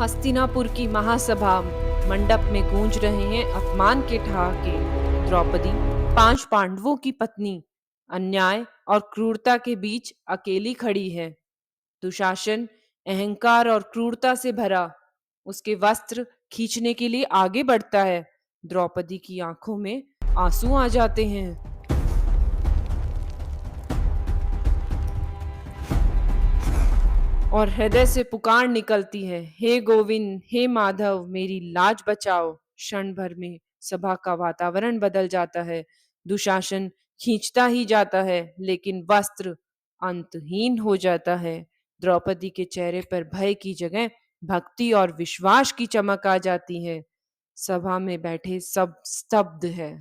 हस्तिनापुर की महासभा मंडप में गूंज रहे हैं अपमान के ठहाके। द्रौपदी 5 पांडवों की पत्नी अन्याय और क्रूरता के बीच अकेली खड़ी है। दुशासन अहंकार और क्रूरता से भरा उसके वस्त्र खींचने के लिए आगे बढ़ता है। द्रौपदी की आंखों में आंसू आ जाते हैं। और हृदय से पुकार निकलती है, हे गोविंद, हे माधव, मेरी लाज बचाओ। क्षण भर में सभा का वातावरण बदल जाता है। दुशासन खींचता ही जाता है, लेकिन वस्त्र अंतहीन हो जाता है। द्रौपदी के चेहरे पर भय की जगह भक्ति और विश्वास की चमक आ जाती है। सभा में बैठे सब स्तब्ध है।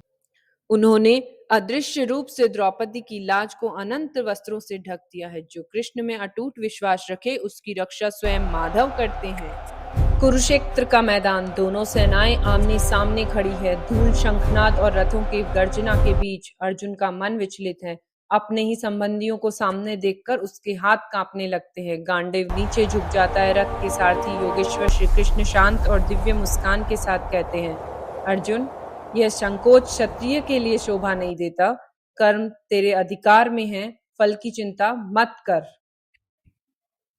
उन्होंने अदृश्य रूप से द्रौपदी की लाज को अनंत वस्त्रों से ढक दिया है। जो कृष्ण में अटूट विश्वास रखे, उसकी रक्षा स्वयं माधव करते हैं। कुरुक्षेत्र का मैदान, दोनों सेनाएं आमने सामने खड़ी है। धूल, शंखनाद और रथों के गर्जना के बीच अर्जुन का मन विचलित है। अपने ही संबंधियों को सामने देखकर उसके हाथ कांपने लगते हैं। गांडीव नीचे झुक जाता है। रथ के सारथी योगेश्वर श्री कृष्ण शांत और दिव्य मुस्कान के साथ कहते हैं, अर्जुन, यह संकोच क्षत्रिय के लिए शोभा नहीं देता। कर्म तेरे अधिकार में है, फल की चिंता मत कर।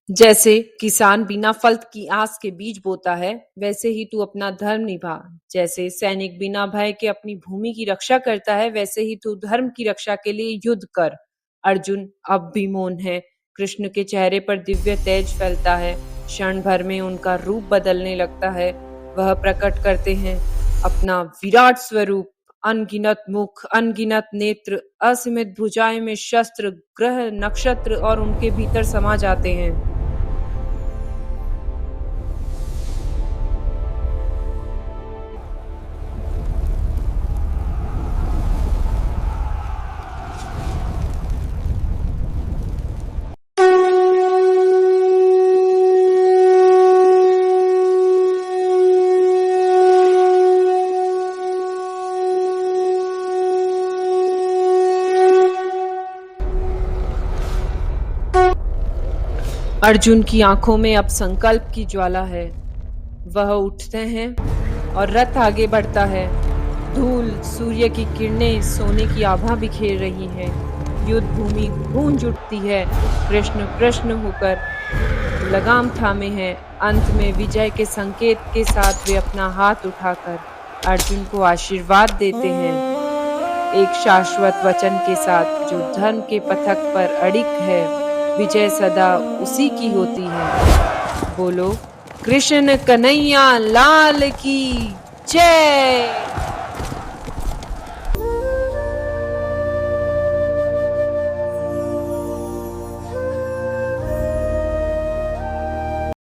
जैसे किसान बिना फल की आस के बीज बोता है, वैसे ही तू अपना धर्म निभा। जैसे सैनिक बिना भय के अपनी भूमि की रक्षा करता है, वैसे ही तू धर्म की रक्षा के लिए युद्ध कर। अर्जुन अब भी मौन है। कृष्ण के चेहरे पर दिव्य तेज फैलता है। क्षण भर में उनका रूप बदलने लगता है। वह प्रकट करते हैं अपना विराट स्वरूप, अनगिनत मुख, अनगिनत नेत्र, असीमित भुजाएं में शस्त्र, ग्रह, नक्षत्र और उनके भीतर समा जाते हैं। अर्जुन की आंखों में अब संकल्प की ज्वाला है। वह उठते हैं और रथ आगे बढ़ता है। धूल, सूर्य की किरणें सोने की आभा बिखेर रही हैं। युद्ध भूमि गूंज उठती है। कृष्ण प्रसन्न होकर लगाम थामे हैं। अंत में विजय के संकेत के साथ वे अपना हाथ उठाकर अर्जुन को आशीर्वाद देते हैं, एक शाश्वत वचन के साथ, जो धर्म के पथक पर अडिग है, विजय सदा उसी की होती है। बोलो कृष्ण कन्हैया लाल की जय।